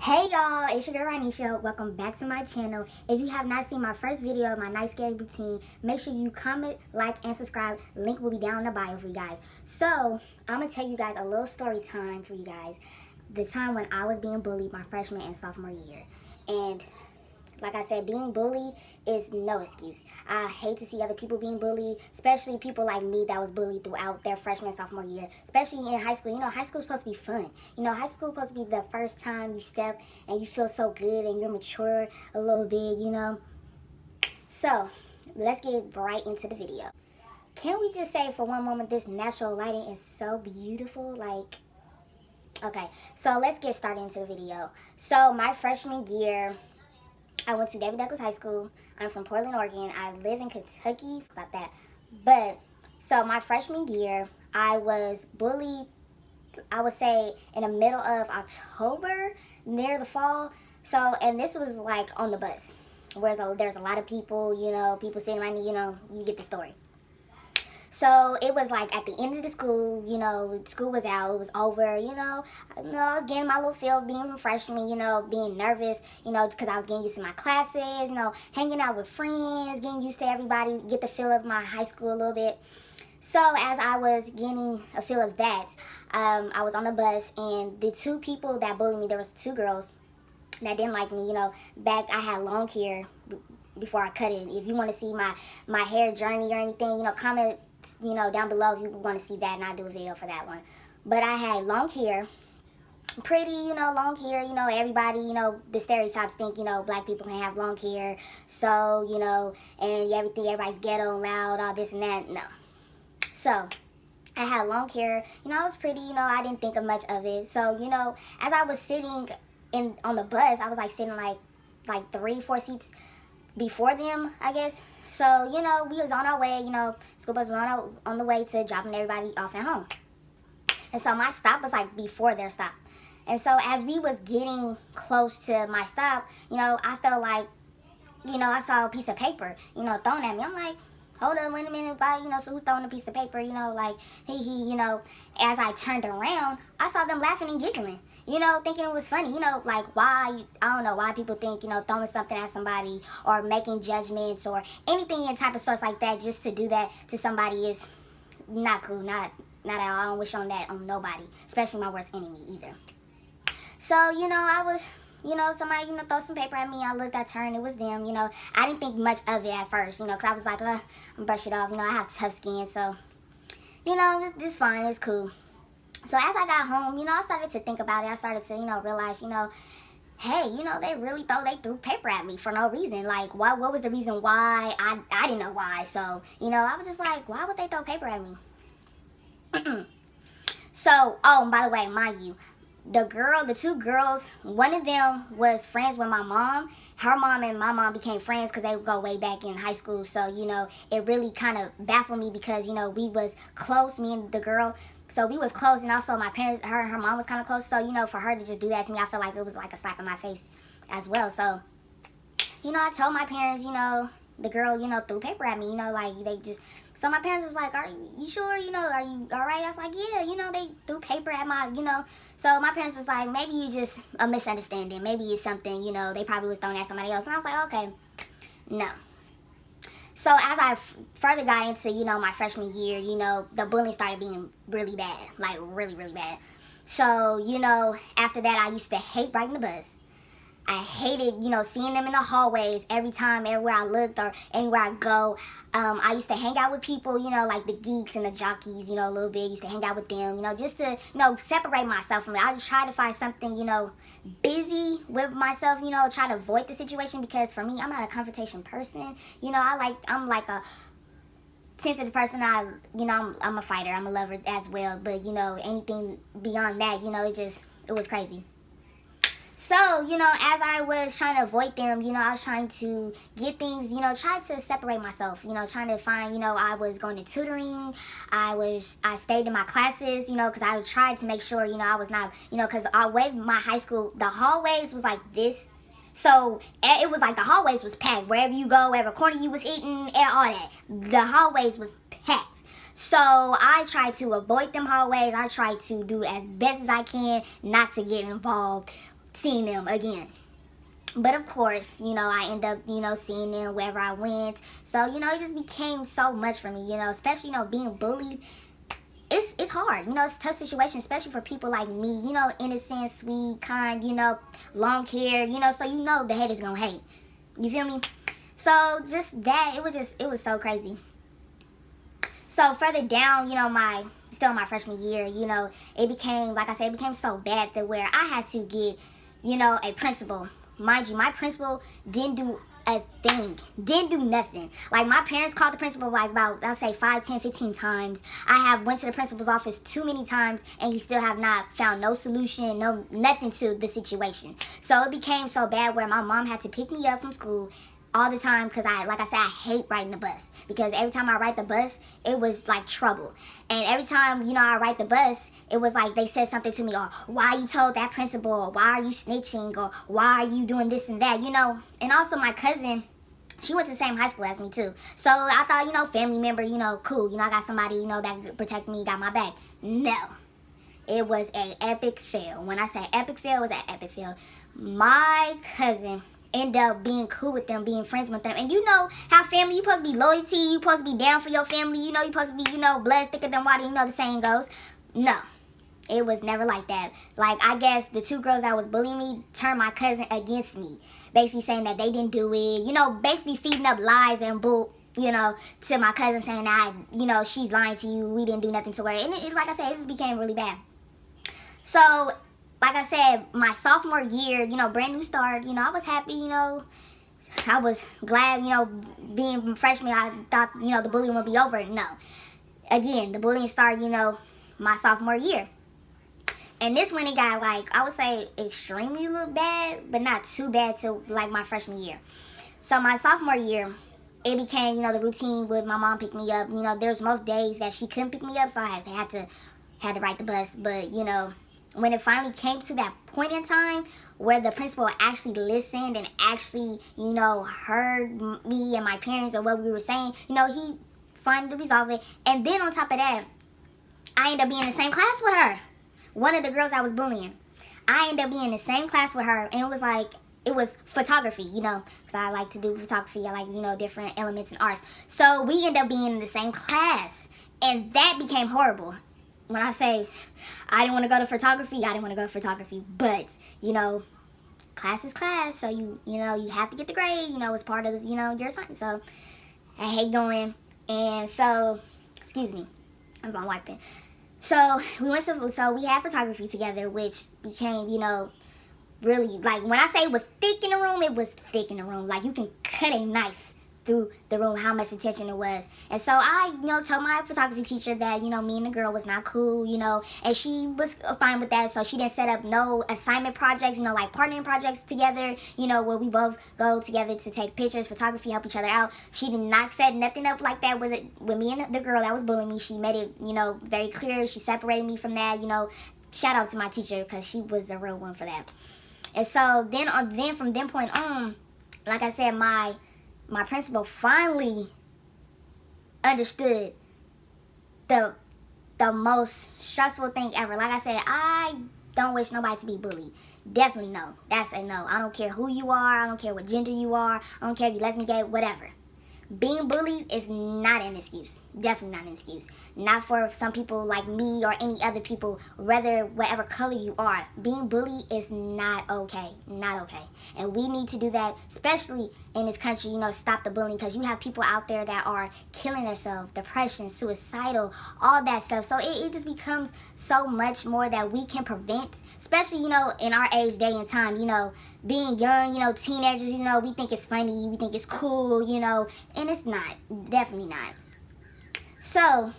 Hey y'all, it's your girl Ranisha. Welcome back to my channel. If you have not seen my first video, my night scary routine, make sure you comment, like, and subscribe. Link will be down in the bio for you guys. So, I'm going to tell you guys a little story time for you guys. The time when I was being bullied my freshman and sophomore year. And like I said, being bullied is no excuse. I hate to see other people being bullied, especially people like me that was bullied throughout their freshman and sophomore year, especially in high school. You know, high school is supposed to be fun. You know, high school is supposed to be the first time you step and you feel so good and you're mature a little bit, you know. So, let's get right into the video. Can we just say for one moment, this natural lighting is so beautiful, like... Okay, so let's get started into the video. So, my freshman year, I went to David Douglas High School. I'm from Portland, Oregon. I live in Kentucky, about that. But, so my freshman year, I was bullied, I would say, in the middle of October, near the fall. So, and this was like on the bus, where there's a lot of people, you know, people sitting around me, you know, you get the story. So it was like at the end of the school, you know, school was out, it was over, you know, I was getting my little feel being a freshman, you know, being nervous, you know, because I was getting used to my classes, you know, hanging out with friends, getting used to everybody, get the feel of my high school a little bit. So as I was getting a feel of that, I was on the bus, and the two people that bullied me, there was two girls that didn't like me, you know, back I had long hair before I cut it. If you want to see my hair journey or anything, you know, comment, you know, down below if you want to see that, and I'll do a video for that one. But I had long hair, pretty, you know, long hair, you know, everybody, you know, the stereotypes think, you know, black people can have long hair, so, you know, and everybody's ghetto and loud, all this and that. No. So, I had long hair, you know, I was pretty, you know, I didn't think of much of it. So, you know, as I was sitting on the bus, I was like sitting like 3-4 seats before them, I guess. So, you know, we was on our way, you know, school bus was on the way to dropping everybody off at home. And so my stop was like before their stop. And so as we was getting close to my stop, you know, I felt like, you know, I saw a piece of paper, you know, thrown at me. I'm like, hold up, wait a minute, why, you know, so who's throwing a piece of paper, you know, like, you know, as I turned around, I saw them laughing and giggling, you know, thinking it was funny, you know, like, why, I don't know, why people think, you know, throwing something at somebody or making judgments or anything in type of sorts like that, just to do that to somebody is not cool, not at all. I don't wish on that on nobody, especially my worst enemy either. So, you know, I was... You know, somebody, you know, throw some paper at me. I looked, I turned, it was them, you know. I didn't think much of it at first, you know, because I was like, I'm brush it off. You know, I have tough skin, so, you know, it's fine, it's cool. So as I got home, you know, I started to think about it. I started to, you know, realize, you know, hey, you know, they threw paper at me for no reason. Like, what was the reason why? I didn't know why. So, you know, I was just like, why would they throw paper at me? So, oh, and by the way, mind you, the two girls, one of them was friends with my mom. Her mom and my mom became friends because they would go way back in high school. So, you know, it really kind of baffled me because, you know, we was close, me and the girl. So we was close, and also my parents, her and her mom was kind of close. So, you know, for her to just do that to me, I feel like it was like a slap in my face as well. So, you know, I told my parents, you know, the girl, you know, threw paper at me, you know, like, they just... So my parents was like, are you sure, you know, are you all right? I was like, yeah, you know, they threw paper at my, you know. So my parents was like, maybe you just a misunderstanding. Maybe it's something, you know, they probably was throwing at somebody else. And I was like, okay, no. So as I further got into, you know, my freshman year, you know, the bullying started being really bad, like really, really bad. So, you know, after that, I used to hate riding the bus. I hated, you know, seeing them in the hallways every time, everywhere I looked or anywhere I go. I used to hang out with people, you know, like the geeks and the jockeys, you know, a little bit. Used to hang out with them, you know, just to, you know, separate myself from it. I just try to find something, you know, busy with myself, you know, try to avoid the situation because for me, I'm not a confrontation person. You know, I'm like a sensitive person. You know, I'm a fighter. I'm a lover as well. But, you know, anything beyond that, you know, it was crazy. So, you know, as I was trying to avoid them, you know, I was trying to get things, you know, try to separate myself, you know, trying to find, you know, I was going to tutoring, I stayed in my classes, you know, because I tried to make sure, you know, I was not, you know, because my high school, the hallways was like this. So, it was like the hallways was packed. Wherever you go, wherever corner you was eating, and all that. The hallways was packed. So, I tried to avoid them hallways. I tried to do as best as I can not to get involved seeing them again. But of course, I end up, seeing them wherever I went. So, it just became so much for me, especially, being bullied. It's hard, it's a tough situation, especially for people like me, innocent, sweet, kind, long hair, so the haters gonna hate. You feel me? So just that, it was so crazy. So further down, still my freshman year, it became, like I said, it became so bad that where I had to get, a principal. Mind you, my principal didn't do a thing, didn't do nothing. Like, my parents called the principal like about, I'll say 5, 10, 15 times. I have went to the principal's office too many times, and he still have not found no solution, nothing to the situation. So it became so bad where my mom had to pick me up from school all the time, because like I said, I hate riding the bus, because every time I ride the bus, it was like trouble. And every time, I ride the bus, it was like they said something to me, or why you told that principal, or why are you snitching, or why are you doing this and that, And also my cousin, she went to the same high school as me too. So I thought, family member, cool, I got somebody, that protect me, got my back. No. It was an epic fail. When I say epic fail, it was an epic fail. My cousin end up being cool with them, being friends with them. And how family, you supposed to be loyalty, you supposed to be down for your family, you supposed to be, blood thicker than water, the saying goes. No, it was never like that. Like, I guess the 2 girls that was bullying me turned my cousin against me, basically saying that they didn't do it, basically feeding up lies and bull, to my cousin, saying that, she's lying to you, we didn't do nothing to her. And like I said, it just became really bad. So, like I said, my sophomore year, brand new start, I was happy, I was glad, being freshman, I thought, the bullying would be over. No. Again, the bullying started, my sophomore year. And this one, it got, like, I would say extremely a little bad, but not too bad to, like, my freshman year. So my sophomore year, it became, the routine with my mom pick me up. There's most days that she couldn't pick me up, so I had to ride the bus. But, when it finally came to that point in time where the principal actually listened and actually, heard me and my parents or what we were saying, he finally resolved it. And then on top of that, I ended up being in the same class with her. One of the girls I was bullying. I ended up being in the same class with her, and it was photography, because I like to do photography. I like, different elements in arts. So we ended up being in the same class, and that became horrible. When I say I didn't want to go to photography, I didn't want to go to photography. But, class is class. So, you have to get the grade, it's part of, your assignment. So, I hate going. And so, excuse me, I'm wiping. So, we had photography together, which became, really, like, when I say it was thick in the room, it was thick in the room. Like, you can cut a knife through the room, how much attention it was. And so I, told my photography teacher that, me and the girl was not cool, and she was fine with that. So she didn't set up no assignment projects, like partnering projects together, where we both go together to take pictures, photography, help each other out. She did not set nothing up like that with me and the girl that was bullying me. She made it, very clear. She separated me from that, shout out to my teacher, because she was a real one for that. And so then from that point on, like I said, my principal finally understood the most stressful thing ever. Like I said, I don't wish nobody to be bullied. Definitely no. That's a no. I don't care who you are. I don't care what gender you are. I don't care if you're lesbian, gay, whatever. Being bullied is not an excuse. Definitely not an excuse. Not for some people like me or any other people, whether whatever color you are. Being bullied is not okay. Not okay. And we need to do that, especially in this country, stop the bullying, because you have people out there that are killing themselves, depression, suicidal, all that stuff. So it just becomes so much more that we can prevent, especially, in our age, day, and time, being young, teenagers, we think it's funny, we think it's cool, and it's not. Definitely not. So,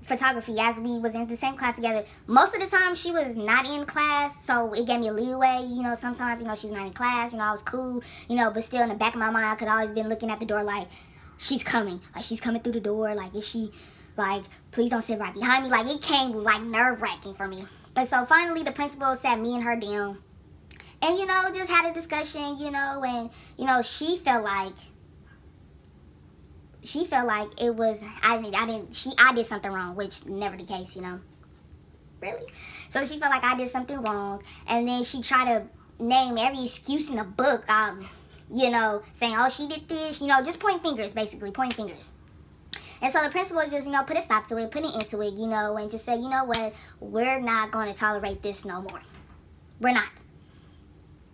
photography, as we was in the same class together, most of the time she was not in class, so it gave me a leeway. Sometimes, she was not in class, I was cool, but still in the back of my mind, I could always been looking at the door like, she's coming. Like, she's coming through the door. Like, is she, like, please don't sit right behind me. Like, it came, like, nerve-wracking for me. And so, finally, the principal sat me and her down. And, just had a discussion, and, she felt like it was, I did something wrong, which never the case, Really? So she felt like I did something wrong. And then she tried to name every excuse in the book, you know, saying, oh, she did this, you know, just point fingers, basically, point fingers. And so the principal just, you know, put a stop to it, put an end to it, you know, and just say, you know what, we're not going to tolerate this no more. We're not.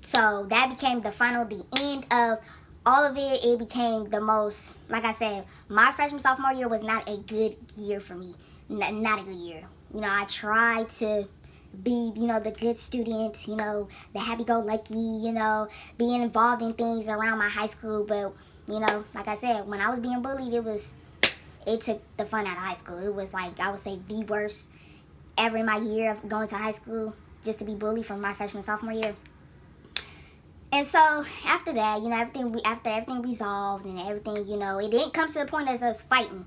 So that became the end of all of it. It became the most, like I said, my freshman, sophomore year was not a good year for me. Not a good year. You know, I tried to be, you know, the good student, you know, the happy-go-lucky, you know, being involved in things around my high school. But, you know, like I said, when I was being bullied, it took the fun out of high school. It was like, I would say, the worst ever in my year of going to high school, just to be bullied from my freshman, sophomore year. And so after that, you know, after everything resolved and everything, you know, it didn't come to the point as us fighting.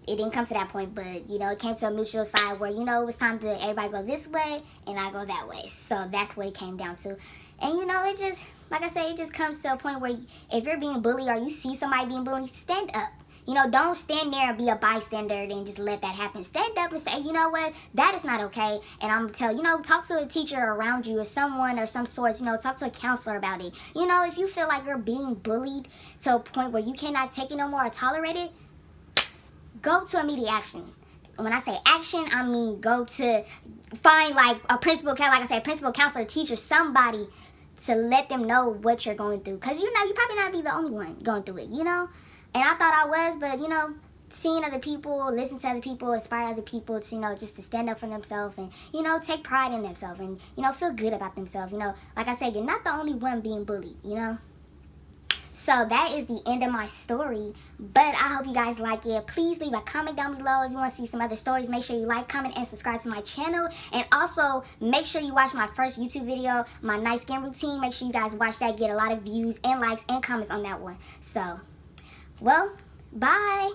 It didn't come to that point, but, you know, it came to a mutual side where, you know, it was time to everybody go this way and I go that way. So that's what it came down to. And, you know, it just, like I said, it just comes to a point where if you're being bullied or you see somebody being bullied, stand up. You know, don't stand there and be a bystander and just let that happen. Stand up and say, you know what, that is not okay. And I'm going to tell you, know, talk to a teacher around you or someone or some sorts, you know, talk to a counselor about it. You know, if you feel like you're being bullied to a point where you cannot take it no more or tolerate it, go to immediate action. When I say action, I mean go to find like a principal, like I said, principal, counselor, teacher, somebody to let them know what you're going through. Because, you know, you probably not be the only one going through it, you know. And I thought I was, but, you know, seeing other people, listen to other people, inspire other people to, you know, just to stand up for themselves and, you know, take pride in themselves and, you know, feel good about themselves. You know, like I said, you're not the only one being bullied, you know. So that is the end of my story, but I hope you guys like it. Please leave a comment down below if you want to see some other stories. Make sure you like, comment, and subscribe to my channel. And also, make sure you watch my first YouTube video, my night skin routine. Make sure you guys watch that, get a lot of views and likes and comments on that one. So, well, bye.